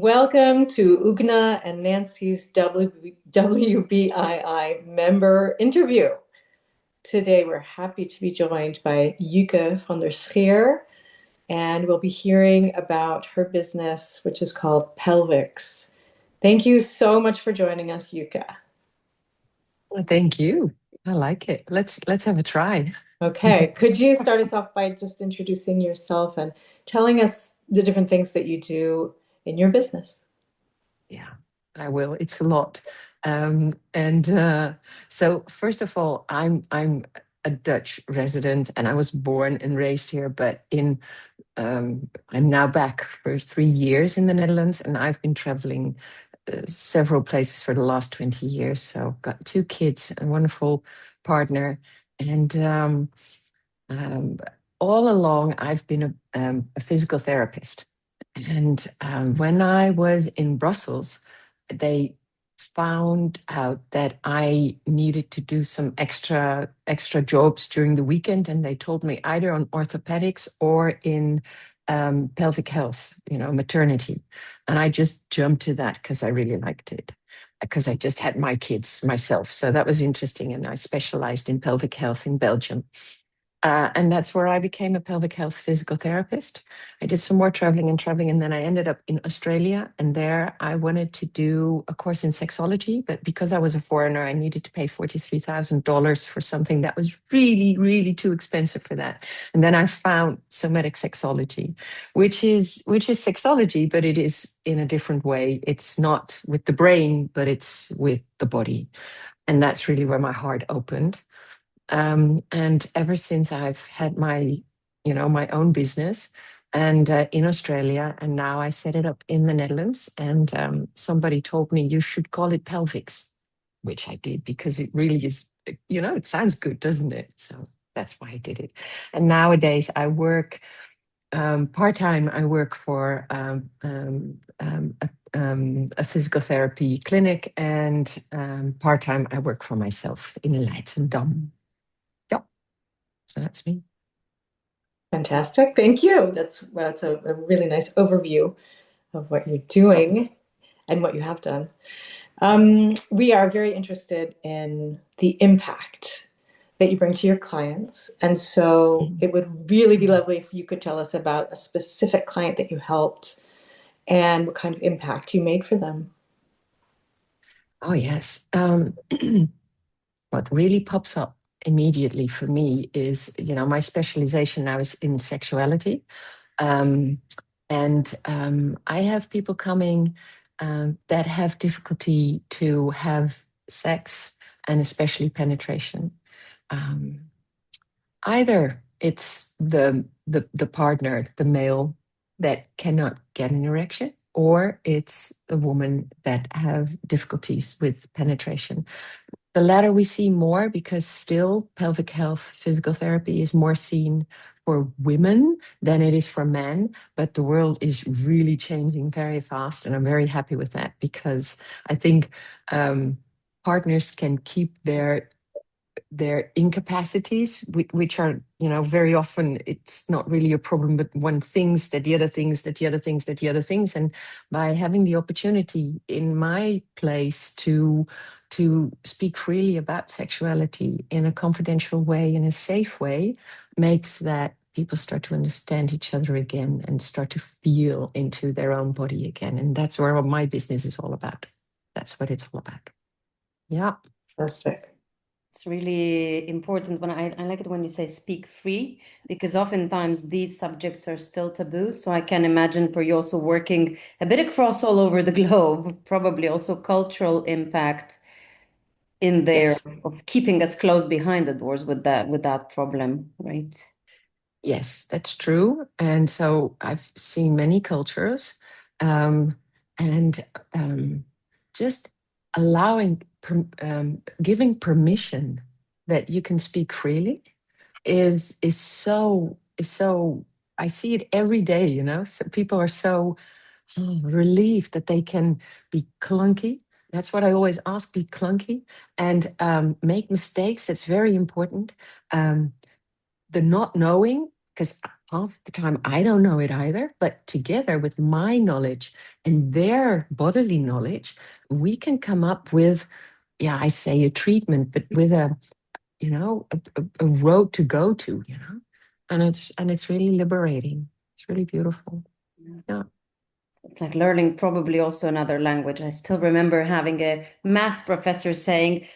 Welcome to Ugne and Nancy's WBII member interview. Today we're happy to be joined by Juke van der Scheer, and we'll be hearing about her business, which is called Pelvix. Thank you so much for joining us, Juke. Well, thank you. I like it. Let's have a try. Okay, could you start us off by just introducing yourself and telling us the different things that you do in your business? Yeah, I will. It's a lot. And so first of all, I'm a Dutch resident and I was born and raised here, but I'm now back for 3 years in the Netherlands, and I've been traveling several places for the last 20 years. So got two kids, a wonderful partner, and um, all along I've been a physical therapist. And when I was in Brussels, they found out that I needed to do some extra jobs during the weekend, and they told me either on orthopedics or in pelvic health, maternity. And I just jumped to that because I really liked it, because I just had my kids myself. So that was interesting, and I specialized in pelvic health in Belgium. And that's where I became a pelvic health physical therapist. I did some more traveling, and then I ended up in Australia. And there I wanted to do a course in sexology, but because I was a foreigner, I needed to pay $43,000 for something that was really, really too expensive for that. And then I found somatic sexology, which is sexology, but it is in a different way. It's not with the brain, but it's with the body. And that's really where my heart opened. And ever since I've had my own business and in Australia, and now I set it up in the Netherlands. And somebody told me you should call it Pelvix, which I did because it really is, it sounds good, doesn't it? So that's why I did it. And nowadays I work part-time. I work for a physical therapy clinic, and part-time I work for myself in Leidschendam. So that's me. Fantastic. Thank you. That's a really nice overview of what you're doing and what you have done. We are very interested in the impact that you bring to your clients. And so it would really be lovely if you could tell us about a specific client that you helped and what kind of impact you made for them. Oh, yes. What really pops up immediately for me is, my specialization now is in sexuality. Um, and I have people coming that have difficulty to have sex, and especially penetration. Um, Either it's the partner, the male, that cannot get an erection, or it's the woman that have difficulties with penetration. The latter we see more because still pelvic health physical therapy is more seen for women than it is for men. But the world is really changing very fast. And I'm very happy with that, because I think partners can keep their incapacities, which are, very often it's not really a problem, but one thinks that the other things, that the other things, that the other things. And by having the opportunity in my place to speak freely about sexuality in a confidential way, in a safe way, makes that people start to understand each other again and start to feel into their own body again. And that's where my business is all about. That's what it's all about. Yeah. Fantastic. It's really important when I like it when you say speak free, because oftentimes these subjects are still taboo. So I can imagine for you also working a bit across all over the globe, probably also cultural impact in there Yes. of keeping us close behind the doors with that problem, right? Yes, that's true. And so I've seen many cultures, um, and just giving permission that you can speak freely is so. I see it every day. So people are so relieved that they can be clunky. That's what I always ask: be clunky and make mistakes. That's very important. The not knowing, because half the time I don't know it either, but together with my knowledge and their bodily knowledge, we can come up with, yeah, I say a treatment, but with a, a road to go to, and it's really liberating. It's really beautiful. Yeah. It's like learning probably also another language. I still remember having a math professor saying,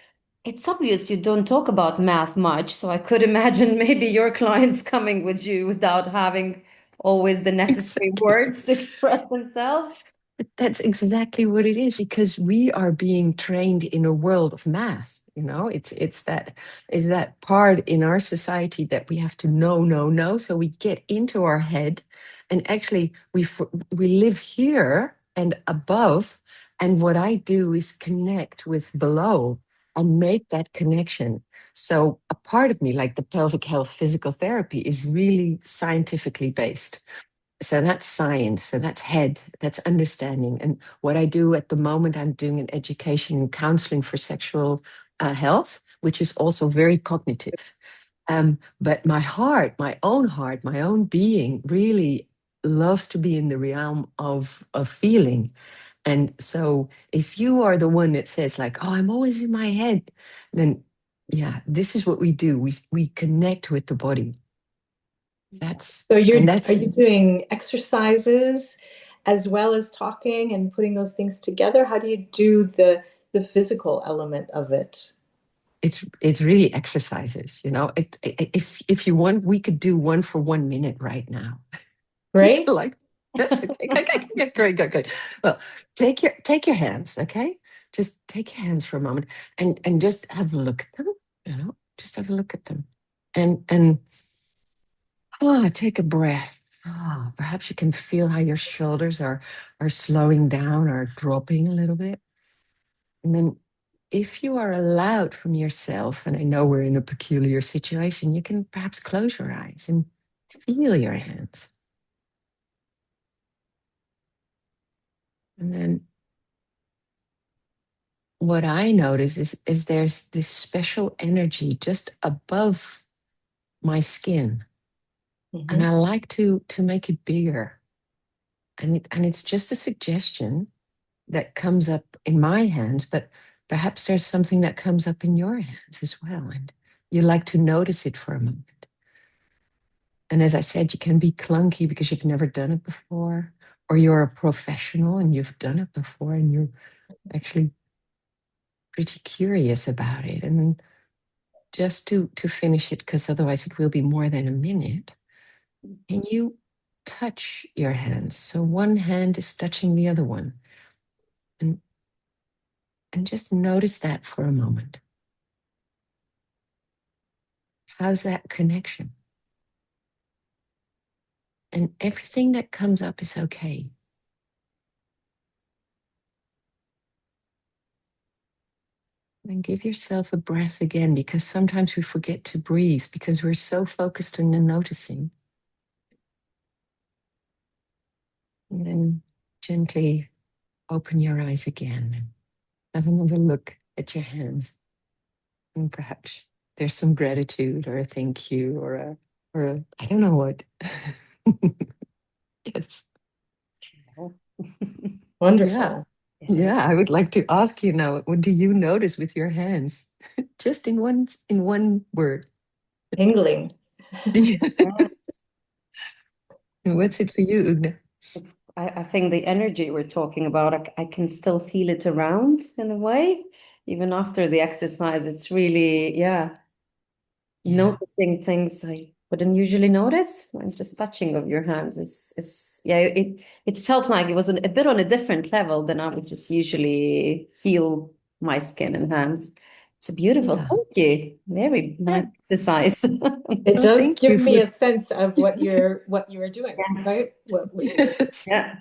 it's obvious you don't talk about math much, so I could imagine maybe your clients coming with you without having always the necessary Exactly. words to express themselves. But that's exactly what it is, because we are being trained in a world of math. It's that part in our society that we have to know. So we get into our head, and actually we live here and above. And what I do is connect with below and make that connection. So a part of me, like the pelvic health physical therapy, is really scientifically based. So that's science, so that's head, that's understanding. And what I do at the moment, I'm doing an education and counseling for sexual health, which is also very cognitive. But my heart, my own being really loves to be in the realm of feeling. And so if you are the one that says like, oh, I'm always in my head, then yeah, this is what we do. We connect with the body. So That's are you doing exercises as well as talking and putting those things together? How do you do the physical element of it? it's really exercises. If you want, we could do one for 1 minute right now. Would you Right? like? Yes. Okay, great. Well, take your hands, okay? Just take your hands for a moment and just have a look at them. Just have a look at them, and take a breath. Perhaps you can feel how your shoulders are slowing down or dropping a little bit, and then if you are allowed from yourself, and I know we're in a peculiar situation, you can perhaps close your eyes and feel your hands. And then what I notice is there's this special energy just above my skin. And I like to make it bigger. And it's just a suggestion that comes up in my hands, but perhaps there's something that comes up in your hands as well. And you like to notice it for a moment. And as I said, you can be clunky because you've never done it before, or you're a professional and you've done it before and you're actually pretty curious about it. And just to finish it, because otherwise it will be more than a minute, can you touch your hands? So one hand is touching the other one. And just notice that for a moment. How's that connection? And everything that comes up is okay. And give yourself a breath again, because sometimes we forget to breathe because we're so focused on the noticing. And then gently open your eyes again and have another look at your hands. And perhaps there's some gratitude or a thank you or a I don't know what. Yes. Wonderful. Yeah, I would like to ask you now, what do you notice with your hands? Just in one word. Tingling. What's it for you, Ugne? I think the energy we're talking about, I can still feel it around in a way, even after the exercise. It's really, noticing things I wouldn't usually notice. And just touching of your hands is it felt like it was a bit on a different level than I would just usually feel my skin and hands. It's a beautiful, Yeah. thank you. Very nice exercise. It Well, does thank give you me for a sense of what you are doing, Yes. right? What you're yes. Yeah.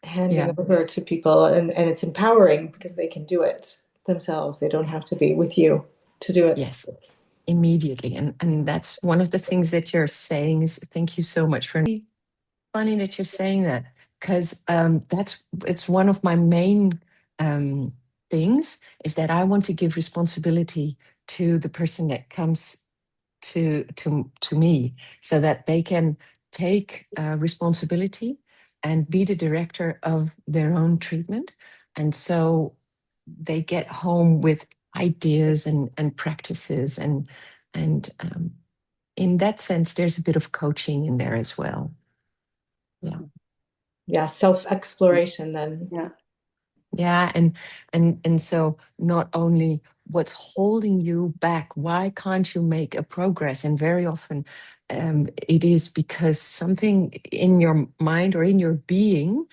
handing Yeah. over to people, and it's empowering because they can do it themselves. They don't have to be with you to do it. Yes. Immediately. And that's one of the things that you're saying is thank you so much for funny that you're saying that, because it's one of my main things is that I want to give responsibility to the person that comes to me so that they can take responsibility and be the director of their own treatment. And so they get home with ideas and practices. And in that sense, there's a bit of coaching in there as well. Yeah. Yeah, self-exploration then. Yeah. Yeah, and so not only what's holding you back, why can't you make a progress? And very often it is because something in your mind or in your being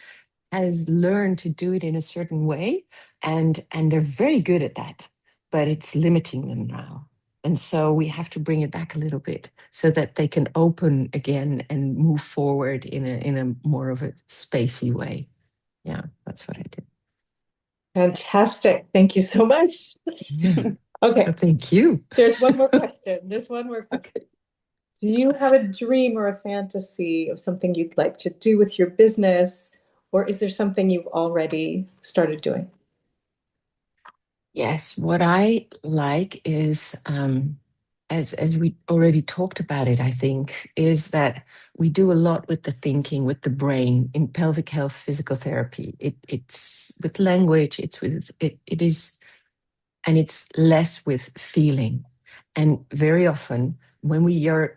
has learned to do it in a certain way, and they're very good at that, but it's limiting them now. And so we have to bring it back a little bit so that they can open again and move forward in a more of a spacey way. Yeah, that's what I did. Fantastic. Thank you so much. Yeah. Okay. Thank you. There's one more question. There's one more question. Okay. Do you have a dream or a fantasy of something you'd like to do with your business, or is there something you've already started doing? Yes, what I like is, as we already talked about it, I think, is that we do a lot with the thinking, with the brain in pelvic health physical therapy. It's with language, it is, and it's less with feeling. And very often when we are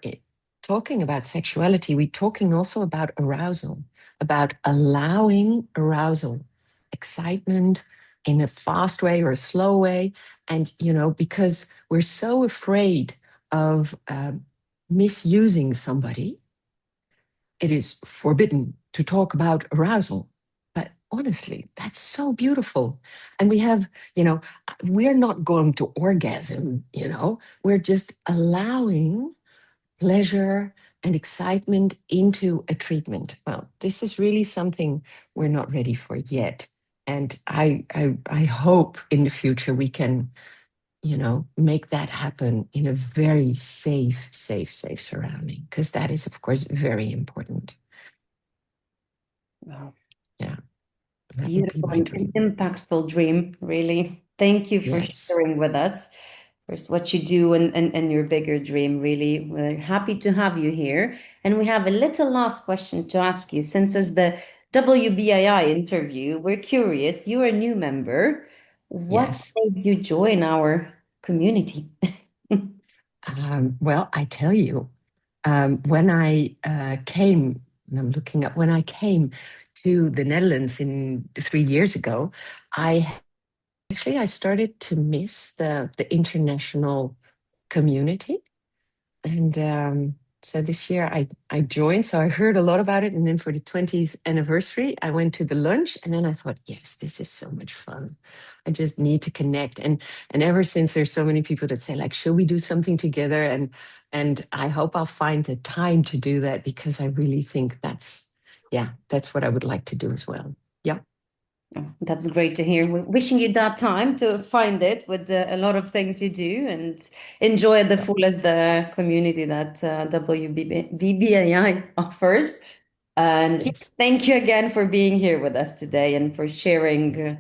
talking about sexuality, we're talking also about arousal, about allowing arousal, excitement in a fast way or a slow way. And, because we're so afraid of misusing somebody, it is forbidden to talk about arousal. But honestly, that's so beautiful. And we have, we're not going to orgasm, we're just allowing pleasure and excitement into a treatment. Well, this is really something we're not ready for yet. And I hope in the future we can, make that happen in a very safe surrounding, because that is, of course, very important. Wow. Yeah. That would be Beautiful my and dream. impactful dream, really. Thank you for Yes. sharing with us first what you do and your bigger dream, really. We're happy to have you here. And we have a little last question to ask you. Since it's the WBII interview, we're curious, you're a new member. What Yes. made you join our community? Well, I tell you, when I came, and I'm looking up, when I came to the Netherlands 3 years ago, I started to miss the international community. And so this year I joined, so I heard a lot about it. And then for the 20th anniversary, I went to the lunch, and then I thought, yes, this is so much fun. I just need to connect. And ever since, there's so many people that say, like, should we do something together? And I hope I'll find the time to do that, because I really think that's what I would like to do as well. Yeah. Oh, that's great to hear. We're wishing you that time to find it with a lot of things you do and enjoy the fullest the community that WBII offers. And Yes. thank you again for being here with us today and for sharing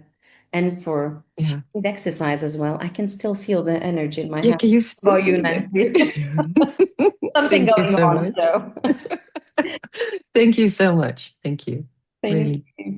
and for Yeah. the exercise as well. I can still feel the energy in my Yeah, hands. can you Oh, still you, do that? Nancy. Something Thank you going so on. much. So Thank you so much. Thank you. thank Really. you.